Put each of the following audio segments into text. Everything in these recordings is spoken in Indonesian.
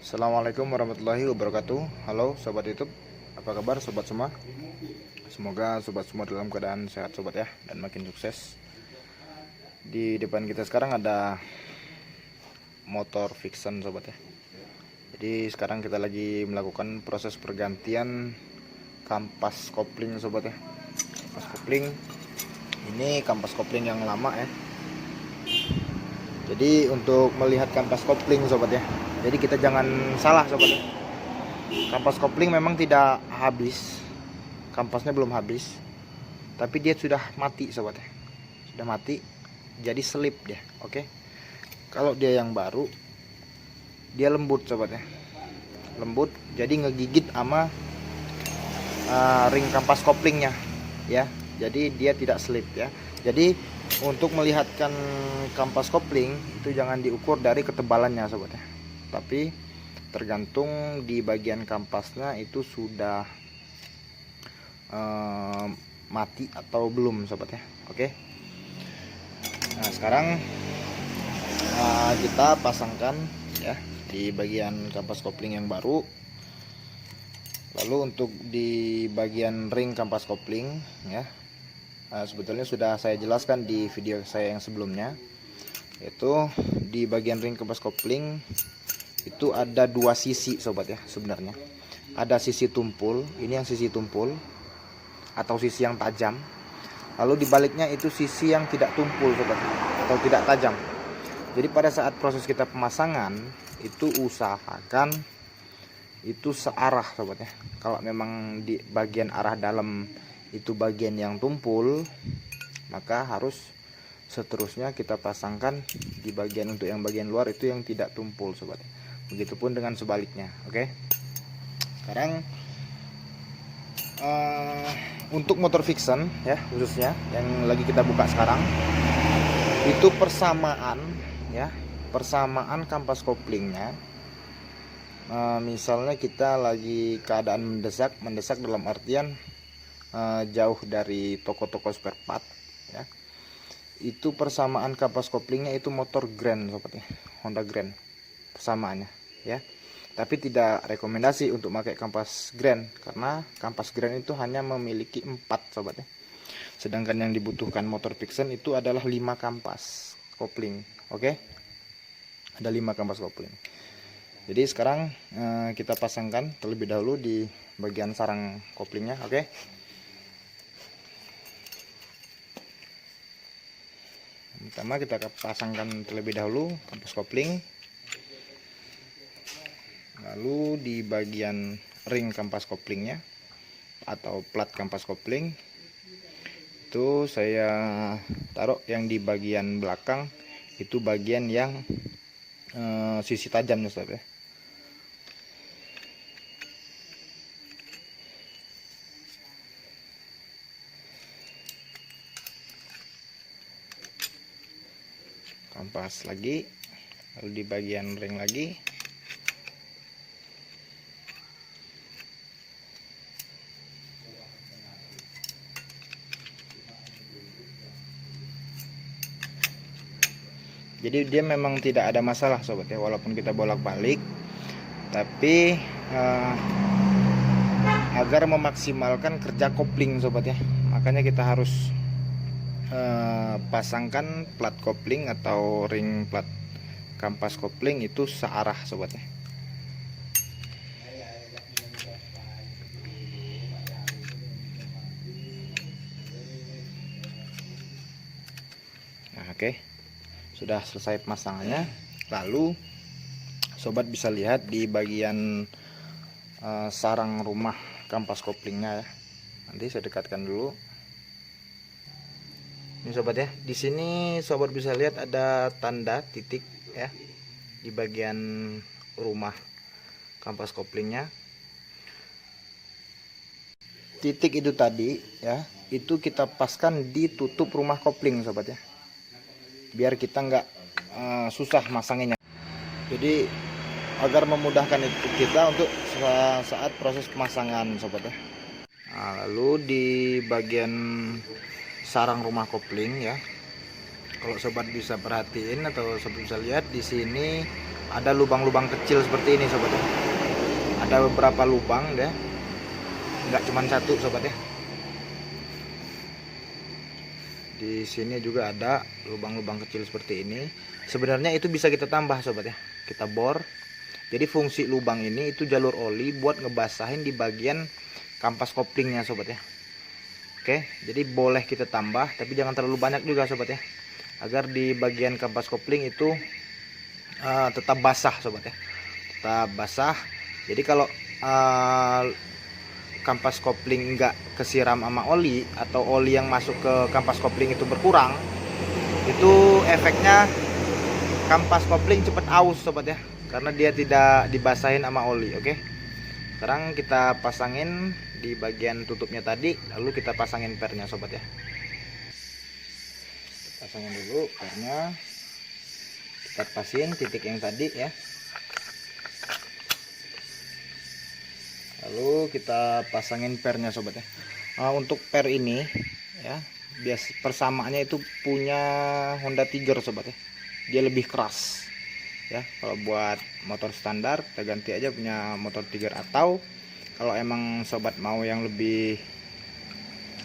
Assalamualaikum warahmatullahi wabarakatuh. Halo sobat YouTube, apa kabar sobat semua? Semoga sobat semua dalam keadaan sehat sobat ya, dan makin sukses. Di depan kita sekarang ada motor Vixen sobat ya. Jadi sekarang kita lagi melakukan proses pergantian kampas kopling sobat ya. Kampas kopling ini kampas kopling yang lama ya. Jadi untuk melihat kampas kopling sobat ya, jadi kita jangan salah sobat ya. Kampas kopling memang tidak habis, kampasnya belum habis, tapi dia sudah mati sobat ya. Sudah mati, jadi selip dia. Oke. Kalau dia yang baru, dia lembut sobat ya. Lembut, jadi ngegigit sama ring kampas koplingnya ya. Jadi dia tidak selip ya. Jadi untuk melihatkan kampas kopling itu jangan diukur dari ketebalannya sobat ya, tapi tergantung di bagian kampasnya itu sudah mati atau belum sobat ya. Oke. Nah sekarang kita pasangkan ya di bagian kampas kopling yang baru. Lalu untuk di bagian ring kampas kopling ya, sebetulnya sudah saya jelaskan di video saya yang sebelumnya, yaitu di bagian ring kampas kopling itu ada dua sisi sobat ya. Sebenarnya ada sisi tumpul, ini yang sisi tumpul atau sisi yang tajam, lalu dibaliknya itu sisi yang tidak tumpul sobat atau tidak tajam. Jadi pada saat proses kita pemasangan itu usahakan itu searah sobat ya. Kalau memang di bagian arah dalam itu bagian yang tumpul, maka harus seterusnya kita pasangkan di bagian untuk yang bagian luar itu yang tidak tumpul sobat. Begitupun dengan sebaliknya. Oke. Sekarang untuk motor Vixen ya, khususnya yang lagi kita buka sekarang, itu persamaan ya, persamaan kampas koplingnya. Misalnya kita lagi keadaan mendesak dalam artian jauh dari toko-toko spare part ya, itu persamaan kampas koplingnya itu motor Grand sobat ya, Honda Grand persamaannya ya. Tapi tidak rekomendasi untuk pakai kampas Grand karena kampas Grand itu hanya memiliki 4 sobat ya, sedangkan yang dibutuhkan motor Vixen itu adalah 5 kampas kopling. Oke. Ada 5 kampas kopling. Jadi sekarang kita pasangkan terlebih dahulu di bagian sarang koplingnya. Oke. Pertama kita pasangkan terlebih dahulu kampas kopling, lalu di bagian ring kampas koplingnya atau plat kampas kopling itu saya taruh yang di bagian belakang, itu bagian yang sisi tajamnya saudara. Kampas lagi, lalu di bagian ring lagi. Jadi dia memang tidak ada masalah sobat ya, walaupun kita bolak-balik, tapi agar memaksimalkan kerja kopling sobat ya, makanya kita harus pasangkan plat kopling atau ring plat kampas kopling itu searah sobat ya. Nah, oke. Sudah selesai pemasangannya. Lalu sobat bisa lihat di bagian sarang rumah kampas koplingnya ya. Nanti saya dekatkan dulu. Ini sobat ya, di sini sobat bisa lihat ada tanda titik ya di bagian rumah kampas koplingnya. Titik itu tadi ya, itu kita paskan di tutup rumah kopling sobat ya, biar kita nggak susah masanginnya. Jadi agar memudahkan itu kita untuk saat proses pemasangan sobat ya. Nah, lalu di bagian sarang rumah kopling ya, kalau sobat bisa perhatiin atau sobat bisa lihat di sini ada lubang-lubang kecil seperti ini sobat ya. Ada beberapa lubang deh, nggak cuma satu sobat ya. Di sini juga ada lubang-lubang kecil seperti ini. Sebenarnya itu bisa kita tambah sobat ya. Kita bor. Jadi fungsi lubang ini itu jalur oli buat ngebasahin di bagian kampas koplingnya sobat ya. Oke, jadi boleh kita tambah, tapi jangan terlalu banyak juga sobat ya, agar di bagian kampas kopling itu tetap basah sobat ya, tetap basah. Jadi kalau kampas kopling nggak kesiram sama oli, atau oli yang masuk ke kampas kopling itu berkurang, itu efeknya kampas kopling cepet aus sobat ya, karena dia tidak dibasahin sama oli. Oke, sekarang kita pasangin di bagian tutupnya tadi, lalu kita pasangin pernya sobat ya. Pasangin dulu pernya, kita pasin titik yang tadi ya, lalu kita pasangin pernya sobat ya. Untuk per ini ya, persamaannya itu punya Honda Tiger sobat ya, dia lebih keras ya. Kalau buat motor standar kita ganti aja punya motor Tiger, atau kalau emang sobat mau yang lebih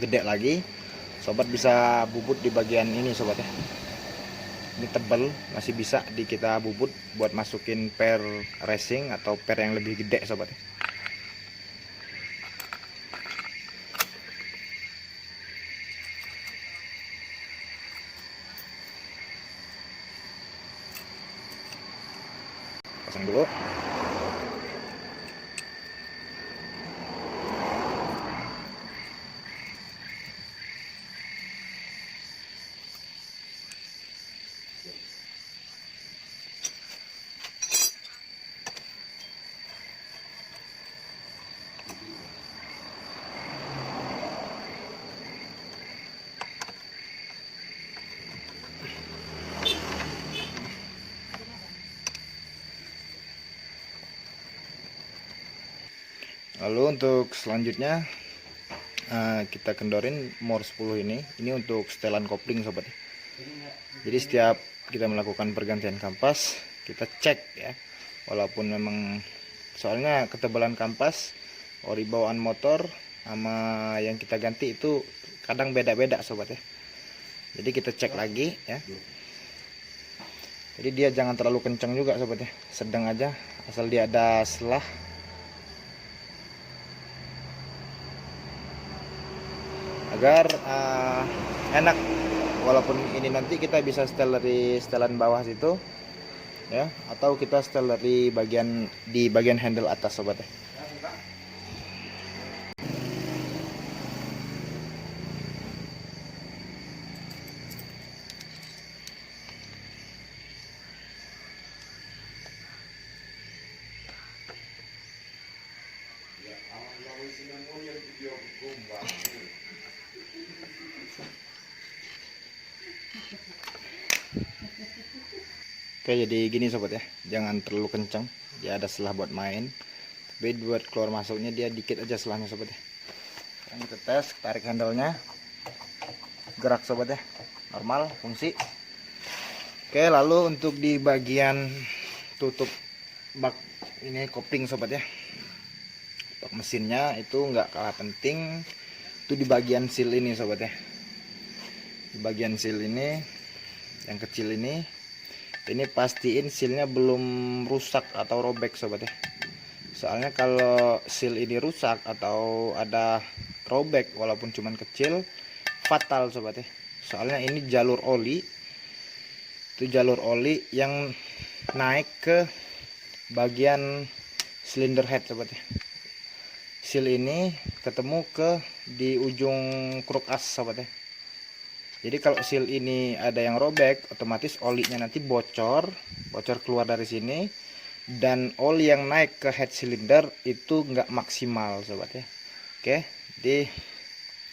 gede lagi, sobat bisa bubut di bagian ini sobat ya. Ini tebal, masih bisa kita bubut buat masukin per racing atau per yang lebih gede sobat ya. Pasang dulu. Lalu untuk selanjutnya kita kendorin mor 10 ini untuk setelan kopling sobat. Jadi setiap kita melakukan pergantian kampas, kita cek ya, walaupun memang soalnya ketebalan kampas ori bawaan motor sama yang kita ganti itu kadang beda-beda sobat ya. Jadi kita cek lagi ya. Jadi dia jangan terlalu kencang juga sobat ya, sedang aja, asal dia ada selah. Agar enak, walaupun ini nanti kita bisa setel dari setelan bawah situ ya, atau kita setel dari bagian handle atas sobat ya. Oke, jadi gini sobat ya, jangan terlalu kencang, dia ada selah buat main, tapi buat keluar masuknya dia dikit aja selahnya sobat ya. Sekarang kita tes, tarik handle-nya, gerak sobat ya, normal, fungsi. Oke, lalu untuk di bagian tutup bak ini kopling sobat ya, untuk mesinnya itu nggak kalah penting, itu di bagian seal ini sobat ya. Di bagian seal ini, yang kecil ini pastiin sealnya belum rusak atau robek sobat ya. Soalnya kalau seal ini rusak atau ada robek walaupun cuman kecil, fatal sobat ya. Soalnya ini jalur oli, itu jalur oli yang naik ke bagian cylinder head sobat ya. Seal ini ketemu di ujung kruk as sobat ya. Jadi kalau seal ini ada yang robek, otomatis olinya nanti bocor keluar dari sini, dan oli yang naik ke head cylinder itu nggak maksimal sobat ya. Oke, jadi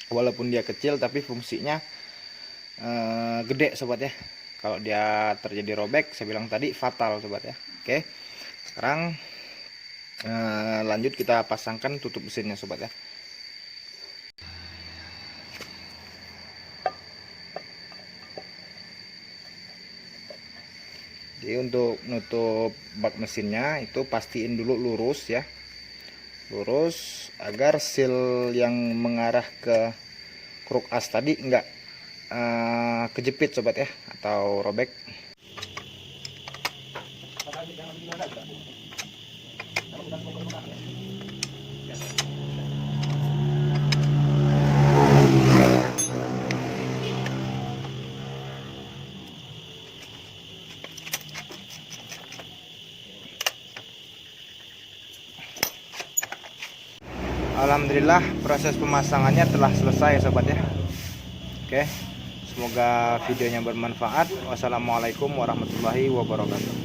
walaupun dia kecil tapi fungsinya gede sobat ya. Kalau dia terjadi robek, saya bilang tadi fatal sobat ya. Oke, sekarang lanjut kita pasangkan tutup mesinnya sobat ya. Di Jadi untuk nutup bak mesinnya itu pastiin dulu lurus ya, lurus agar seal yang mengarah ke kruk as tadi enggak kejepit sobat ya, atau robek. Alhamdulillah proses pemasangannya telah selesai sobat ya. Oke, semoga videonya bermanfaat. Wassalamualaikum warahmatullahi wabarakatuh.